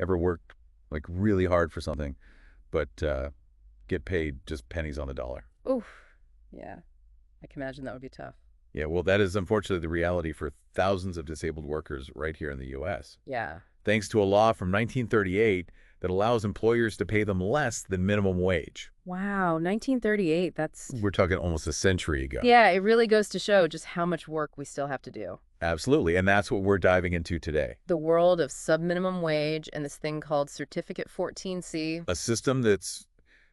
ever work like really hard for something, but get paid just pennies on the dollar. Oof. Yeah. I can imagine that would be tough. Yeah, well, that is unfortunately the reality for thousands of disabled workers right here in the U.S. Yeah. Thanks to a law from 1938 that allows employers to pay them less than minimum wage. Wow. 1938. That's... We're talking almost a century ago. Yeah, it really goes to show just how much work we still have to do. Absolutely, and that's what we're diving into today. The world of subminimum wage and this thing called Certificate 14C. A system that's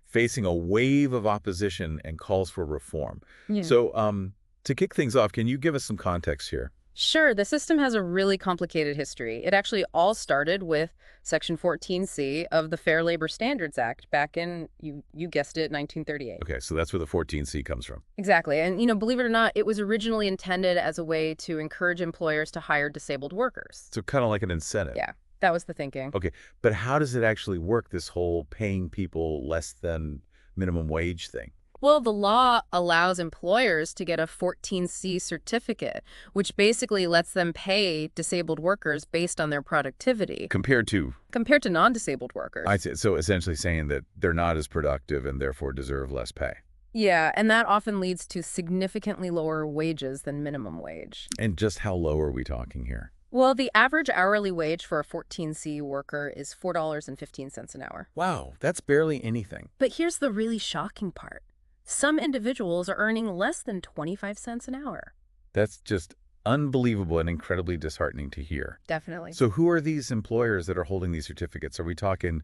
facing a wave of opposition and calls for reform. Yeah. So, to kick things off, can you give us some context here? Sure, the system has a really complicated history. It actually all started with Section 14C of the Fair Labor Standards Act back in, you guessed it, 1938. Okay, so that's where the 14C comes from. Exactly. And, believe it or not, it was originally intended as a way to encourage employers to hire disabled workers. So kind of like an incentive. Yeah, that was the thinking. Okay, but how does it actually work, this whole paying people less than minimum wage thing? Well, the law allows employers to get a 14C certificate, which basically lets them pay disabled workers based on their productivity. Compared to non-disabled workers. I see. So essentially saying that they're not as productive and therefore deserve less pay. Yeah, and that often leads to significantly lower wages than minimum wage. And just how low are we talking here? Well, the average hourly wage for a 14C worker is $4.15 an hour. Wow, that's barely anything. But here's the really shocking part. Some individuals are earning less than 25 cents an hour. That's just unbelievable and incredibly disheartening to hear. Definitely. So who are these employers that are holding these certificates? Are we talking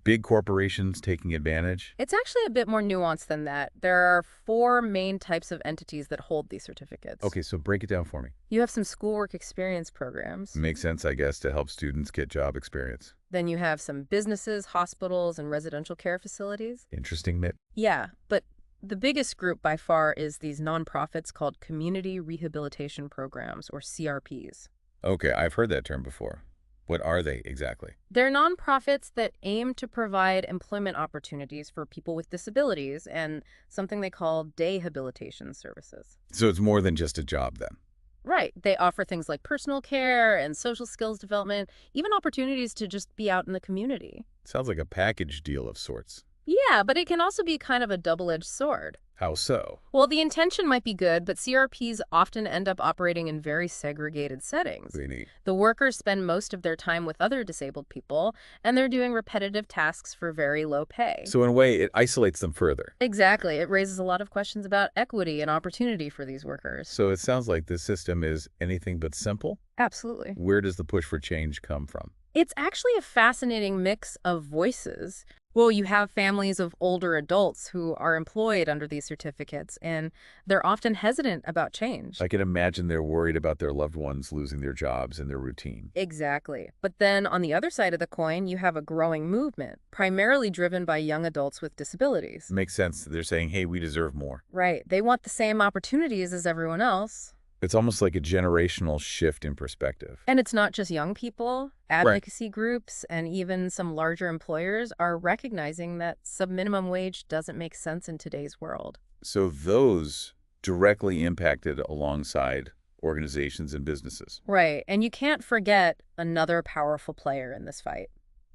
big corporations taking advantage? It's actually a bit more nuanced than that. There are 4 main types of entities that hold these certificates. Okay, so break it down for me. You have some schoolwork experience programs. Makes sense, I guess, to help students get job experience. Then you have some businesses, hospitals, and residential care facilities. Interesting, Mitt. Yeah, but the biggest group by far is these nonprofits called Community Rehabilitation Programs, or CRPs. Okay, I've heard that term before. What are they exactly? They're nonprofits that aim to provide employment opportunities for people with disabilities and something they call dehabilitation services. So it's more than just a job then? Right. They offer things like personal care and social skills development, even opportunities to just be out in the community. Sounds like a package deal of sorts. Yeah, but it can also be kind of a double-edged sword. How so? Well, the intention might be good, but CRPs often end up operating in very segregated settings. Really? The workers spend most of their time with other disabled people, and they're doing repetitive tasks for very low pay. So in a way, it isolates them further. Exactly. It raises a lot of questions about equity and opportunity for these workers. So it sounds like this system is anything but simple. Absolutely. Where does the push for change come from? It's actually a fascinating mix of voices. Well, you have families of older adults who are employed under these certificates, and they're often hesitant about change. I can imagine they're worried about their loved ones losing their jobs and their routine. Exactly. But then on the other side of the coin, you have a growing movement, primarily driven by young adults with disabilities. Makes sense. They're saying, hey, we deserve more. Right. They want the same opportunities as everyone else. It's almost like a generational shift in perspective. And it's not just young people. Advocacy groups and even some larger employers are recognizing that subminimum wage doesn't make sense in today's world. So those directly impacted alongside organizations and businesses. Right. And you can't forget another powerful player in this fight,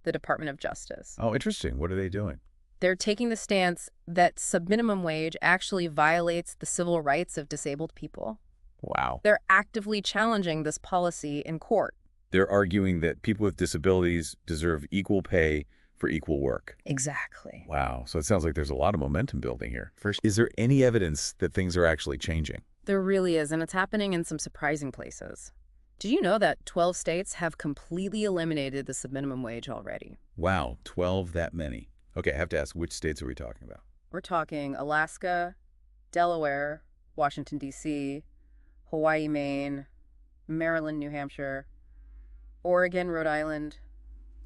the Department of Justice. Oh, interesting. What are they doing? They're taking the stance that subminimum wage actually violates the civil rights of disabled people. Wow. They're actively challenging this policy in court. They're arguing that people with disabilities deserve equal pay for equal work. Exactly. Wow. So it sounds like there's a lot of momentum building here. First, is there any evidence that things are actually changing? There really is, and it's happening in some surprising places. Did you know that 12 states have completely eliminated the subminimum wage already? Wow, 12, that many. Okay, I have to ask, which states are we talking about? We're talking Alaska, Delaware, Washington, D.C., Hawaii, Maine, Maryland, New Hampshire, Oregon, Rhode Island,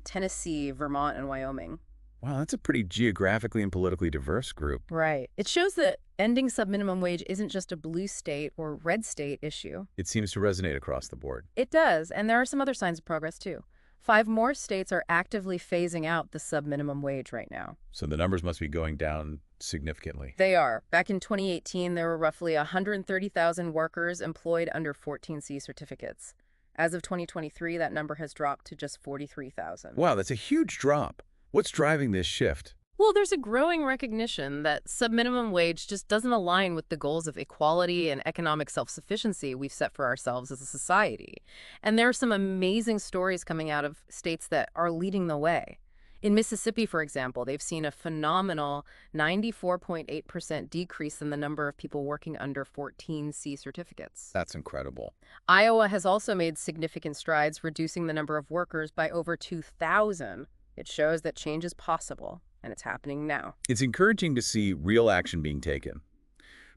Tennessee, Vermont, and Wyoming. Wow, that's a pretty geographically and politically diverse group. Right. It shows that ending subminimum wage isn't just a blue state or red state issue. It seems to resonate across the board. It does, and there are some other signs of progress, too. 5 more states are actively phasing out the subminimum wage right now. So the numbers must be going down significantly. They are. Back in 2018, there were roughly 130,000 workers employed under 14C certificates. As of 2023, that number has dropped to just 43,000. Wow, that's a huge drop. What's driving this shift? Well, there's a growing recognition that subminimum wage just doesn't align with the goals of equality and economic self-sufficiency we've set for ourselves as a society. And there are some amazing stories coming out of states that are leading the way. In Mississippi, for example, they've seen a phenomenal 94.8% decrease in the number of people working under 14C certificates. That's incredible. Iowa has also made significant strides, reducing the number of workers by over 2,000. It shows that change is possible, and it's happening now. It's encouraging to see real action being taken.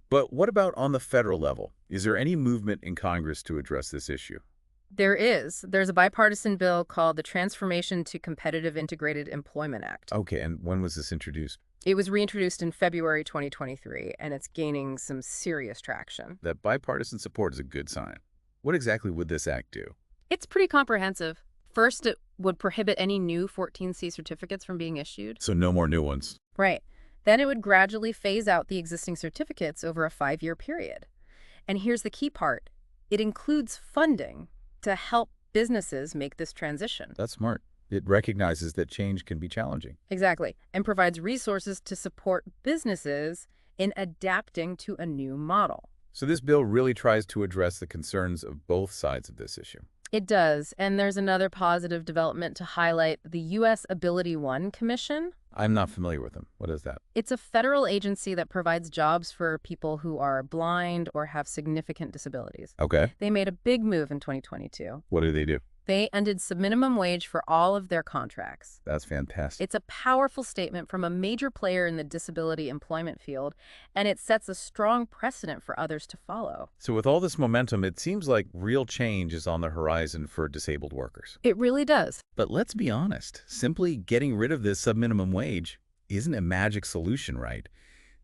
But what about on the federal level? Is there any movement in Congress to address this issue? There's a bipartisan bill called the Transformation to Competitive Integrated Employment Act. Okay, and when was this introduced? It was reintroduced in February 2023, and it's gaining some serious traction. That bipartisan support is a good sign. What exactly would this act do? It's pretty comprehensive. First, it would prohibit any new 14C certificates from being issued. So no more new ones. Right. Then it would gradually phase out the existing certificates over a 5-year period. And here's the key part. It includes funding to help businesses make this transition. That's smart. It recognizes that change can be challenging. Exactly. And provides resources to support businesses in adapting to a new model. So this bill really tries to address the concerns of both sides of this issue. It does. And there's another positive development to highlight: the U.S. AbilityOne Commission. I'm not familiar with them. What is that? It's a federal agency that provides jobs for people who are blind or have significant disabilities. Okay. They made a big move in 2022. What do they do? They ended subminimum wage for all of their contracts. That's fantastic. It's a powerful statement from a major player in the disability employment field, and it sets a strong precedent for others to follow. So with all this momentum, it seems like real change is on the horizon for disabled workers. It really does. But let's be honest, simply getting rid of this subminimum wage isn't a magic solution, right?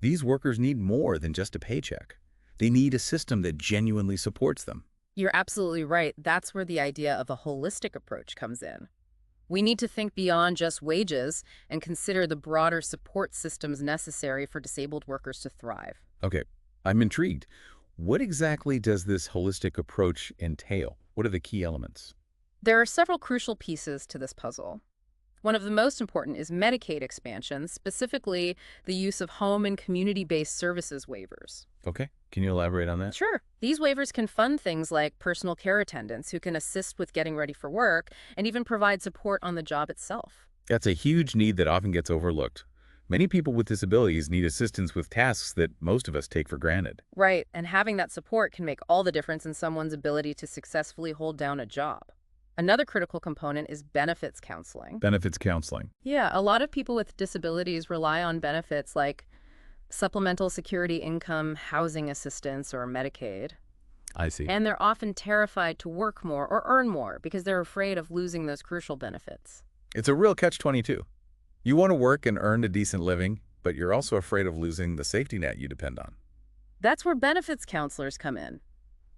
These workers need more than just a paycheck. They need a system that genuinely supports them. You're absolutely right. That's where the idea of a holistic approach comes in. We need to think beyond just wages and consider the broader support systems necessary for disabled workers to thrive. Okay, I'm intrigued. What exactly does this holistic approach entail? What are the key elements? There are several crucial pieces to this puzzle. One of the most important is Medicaid expansion, specifically the use of home and community-based services waivers. Okay, can you elaborate on that? Sure. These waivers can fund things like personal care attendants who can assist with getting ready for work and even provide support on the job itself. That's a huge need that often gets overlooked. Many people with disabilities need assistance with tasks that most of us take for granted. Right, and having that support can make all the difference in someone's ability to successfully hold down a job. Another critical component is benefits counseling. Benefits counseling. Yeah, a lot of people with disabilities rely on benefits like supplemental security income, housing assistance, or Medicaid. I see. And they're often terrified to work more or earn more because they're afraid of losing those crucial benefits. It's a real catch-22. You want to work and earn a decent living, but you're also afraid of losing the safety net you depend on. That's where benefits counselors come in.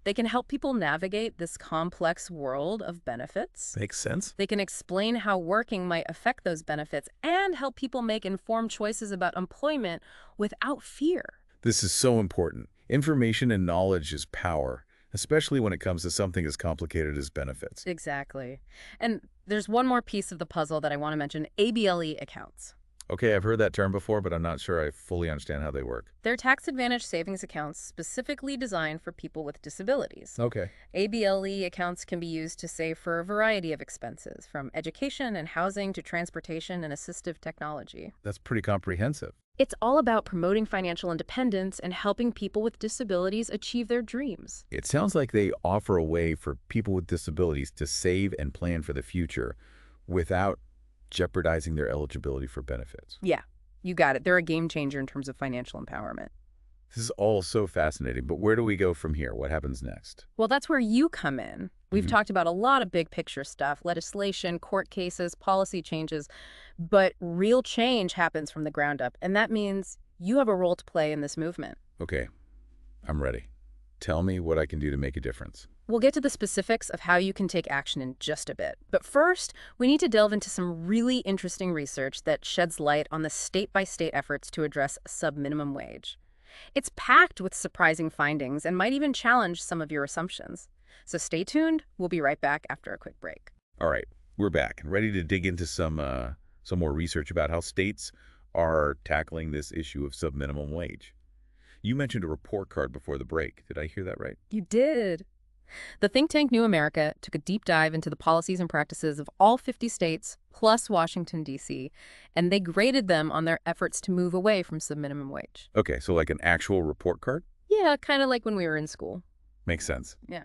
They can help people navigate this complex world of benefits. Makes sense. They can explain how working might affect those benefits and help people make informed choices about employment without fear. This is so important. Information and knowledge is power, especially when it comes to something as complicated as benefits. Exactly. And there's one more piece of the puzzle that I want to mention: ABLE accounts. Okay, I've heard that term before, but I'm not sure I fully understand how they work. They're tax-advantaged savings accounts specifically designed for people with disabilities. Okay. ABLE accounts can be used to save for a variety of expenses, from education and housing to transportation and assistive technology. That's pretty comprehensive. It's all about promoting financial independence and helping people with disabilities achieve their dreams. It sounds like they offer a way for people with disabilities to save and plan for the future without jeopardizing their eligibility for benefits. Yeah, you got it. They're a game changer in terms of financial empowerment. This is all so fascinating, but where do we go from here? What happens next? Well, that's where you come in. We've talked about a lot of big picture stuff: legislation, court cases, policy changes, but real change happens from the ground up, and that means you have a role to play in this movement. Okay, I'm ready. Tell me what I can do to make a difference. We'll get to the specifics of how you can take action in just a bit. But first, we need to delve into some really interesting research that sheds light on the state-by-state efforts to address subminimum wage. It's packed with surprising findings and might even challenge some of your assumptions. So stay tuned. We'll be right back after a quick break. All right, we're back and ready to dig into some more research about how states are tackling this issue of subminimum wage. You mentioned a report card before the break. Did I hear that right? You did. The think tank New America took a deep dive into the policies and practices of all 50 states, plus Washington, D.C., and they graded them on their efforts to move away from subminimum wage. Okay, so like an actual report card? Yeah, kind of like when we were in school. Makes sense. Yeah.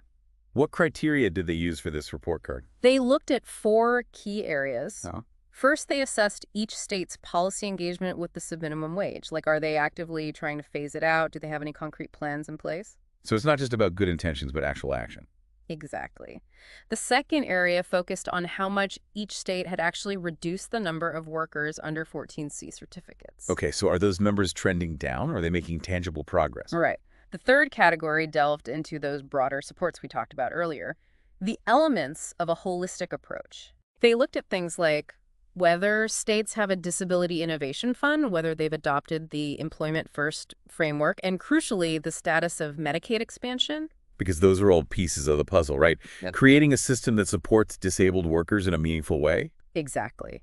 What criteria did they use for this report card? They looked at 4 key areas. Oh. First, they assessed each state's policy engagement with the subminimum wage. Like, are they actively trying to phase it out? Do they have any concrete plans in place? So it's not just about good intentions, but actual action. Exactly. The second area focused on how much each state had actually reduced the number of workers under 14C certificates. Okay, so are those numbers trending down, or are they making tangible progress? Right. The third category delved into those broader supports we talked about earlier, the elements of a holistic approach. They looked at things like whether states have a disability innovation fund, whether they've adopted the employment first framework, and crucially, the status of Medicaid expansion. Because those are all pieces of the puzzle, right? Yep. Creating a system that supports disabled workers in a meaningful way? Exactly.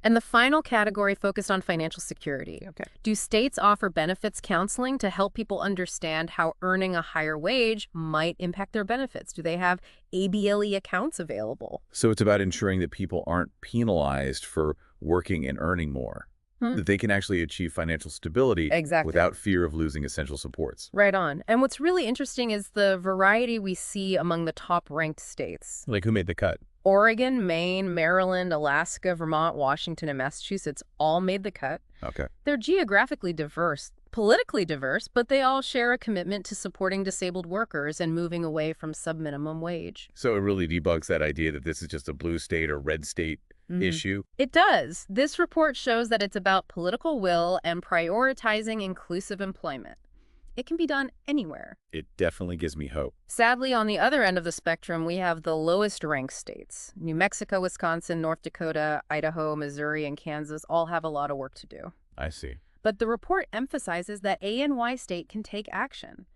And the final category focused on financial security. Okay. Do states offer benefits counseling to help people understand how earning a higher wage might impact their benefits? Do they have ABLE accounts available? So it's about ensuring that people aren't penalized for working and earning more, that they can actually achieve financial stability without fear of losing essential supports. Right on. And what's really interesting is the variety we see among the top-ranked states. Like who made the cut? Oregon, Maine, Maryland, Alaska, Vermont, Washington, and Massachusetts all made the cut. Okay. They're geographically diverse, politically diverse, but they all share a commitment to supporting disabled workers and moving away from subminimum wage. So it really debunks that idea that this is just a blue state or red state issue? It does. This report shows that it's about political will and prioritizing inclusive employment. It can be done anywhere. It definitely gives me hope. Sadly, on the other end of the spectrum, we have the lowest ranked states. New Mexico, Wisconsin, North Dakota, Idaho, Missouri, and Kansas all have a lot of work to do. I see. But the report emphasizes that A and Y state can take action.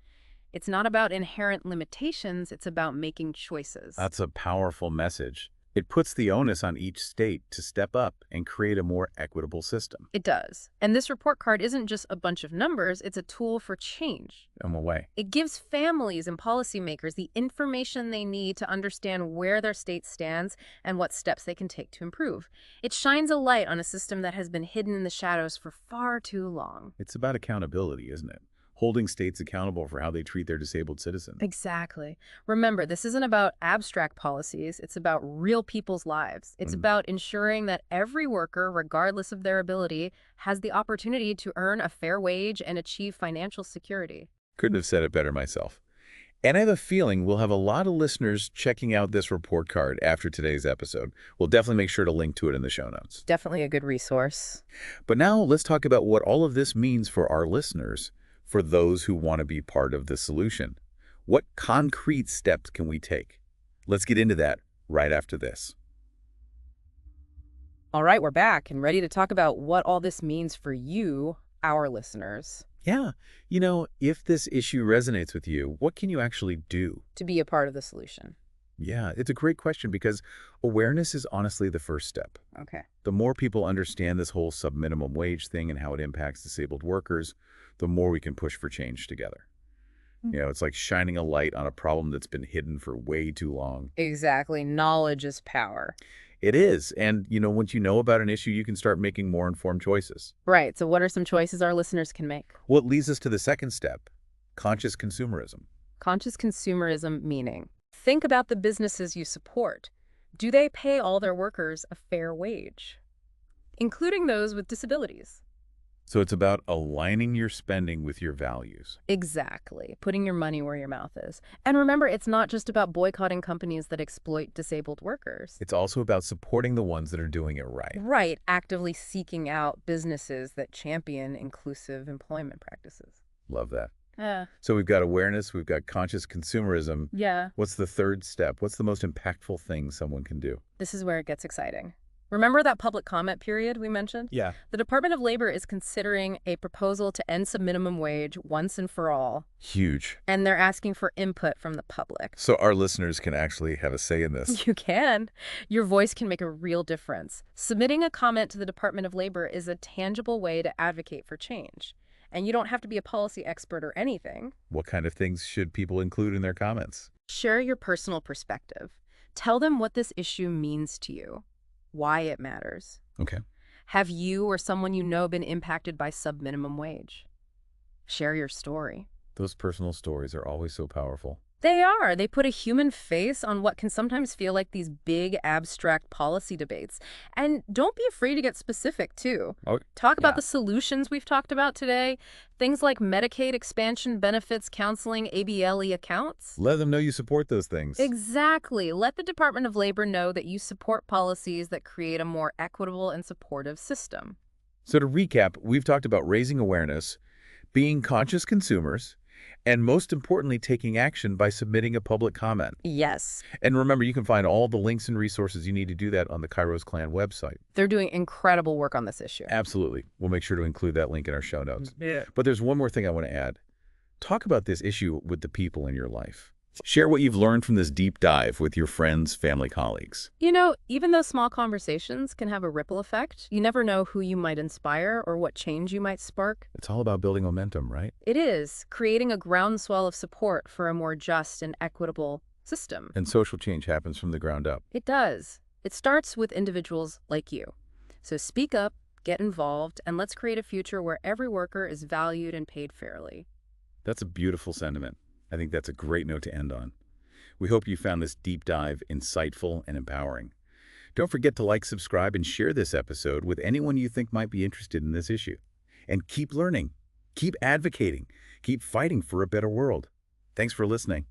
It's not about inherent limitations, it's about making choices. That's a powerful message. It puts the onus on each state to step up and create a more equitable system. It does. And this report card isn't just a bunch of numbers, it's a tool for change. In a way. It gives families and policymakers the information they need to understand where their state stands and what steps they can take to improve. It shines a light on a system that has been hidden in the shadows for far too long. It's about accountability, isn't it? Holding states accountable for how they treat their disabled citizens. Exactly. Remember, this isn't about abstract policies. It's about real people's lives. It's about ensuring that every worker, regardless of their ability, has the opportunity to earn a fair wage and achieve financial security. Couldn't have said it better myself. And I have a feeling we'll have a lot of listeners checking out this report card after today's episode. We'll definitely make sure to link to it in the show notes. Definitely a good resource. But now let's talk about what all of this means for our listeners, for those who want to be part of the solution. What concrete steps can we take? Let's get into that right after this. All right, we're back and ready to talk about what all this means for you, our listeners. Yeah, if this issue resonates with you, what can you actually do to be a part of the solution? Yeah, it's a great question because awareness is honestly the first step. Okay. The more people understand this whole subminimum wage thing and how it impacts disabled workers, the more we can push for change together. It's like shining a light on a problem that's been hidden for way too long. Exactly. Knowledge is power. It is. And, once you know about an issue, you can start making more informed choices. Right. So what are some choices our listeners can make? Well, it leads us to the second step, conscious consumerism. Conscious consumerism meaning, think about the businesses you support. Do they pay all their workers a fair wage, including those with disabilities? So it's about aligning your spending with your values. Exactly. Putting your money where your mouth is. And remember, it's not just about boycotting companies that exploit disabled workers. It's also about supporting the ones that are doing it right. Right. Actively seeking out businesses that champion inclusive employment practices. Love that. Yeah. So we've got awareness, we've got conscious consumerism. Yeah. What's the third step? What's the most impactful thing someone can do? This is where it gets exciting. Remember that public comment period we mentioned? Yeah. The Department of Labor is considering a proposal to end subminimum wage once and for all, Huge. and they're asking for input from the public. So our listeners can actually have a say in this. You can. Your voice can make a real difference. Submitting a comment to the Department of Labor is a tangible way to advocate for change. And you don't have to be a policy expert or anything. What kind of things should people include in their comments? Share your personal perspective. Tell them what this issue means to you, why it matters. Okay. Have you or someone you know been impacted by subminimum wage? Share your story. Those personal stories are always so powerful. They are. They put a human face on what can sometimes feel like these big, abstract policy debates. And don't be afraid to get specific, too. Oh, Talk about yeah. the solutions we've talked about today. Things like Medicaid expansion, benefits, counseling, ABLE accounts. Let them know you support those things. Exactly. Let the Department of Labor know that you support policies that create a more equitable and supportive system. So to recap, we've talked about raising awareness, being conscious consumers, and most importantly, taking action by submitting a public comment. Yes. And remember, you can find all the links and resources you need to do that on the Cairos Clan website. They're doing incredible work on this issue. Absolutely. We'll make sure to include that link in our show notes. Yeah. But there's one more thing I want to add. Talk about this issue with the people in your life. Share what you've learned from this deep dive with your friends, family, colleagues. You know, even though small conversations can have a ripple effect, you never know who you might inspire or what change you might spark. It's all about building momentum, right? It is, creating a groundswell of support for a more just and equitable system. And social change happens from the ground up. It does. It starts with individuals like you. So speak up, get involved, and let's create a future where every worker is valued and paid fairly. That's a beautiful sentiment. I think that's a great note to end on. We hope you found this deep dive insightful and empowering. Don't forget to like, subscribe, and share this episode with anyone you think might be interested in this issue. And keep learning, keep advocating, keep fighting for a better world. Thanks for listening.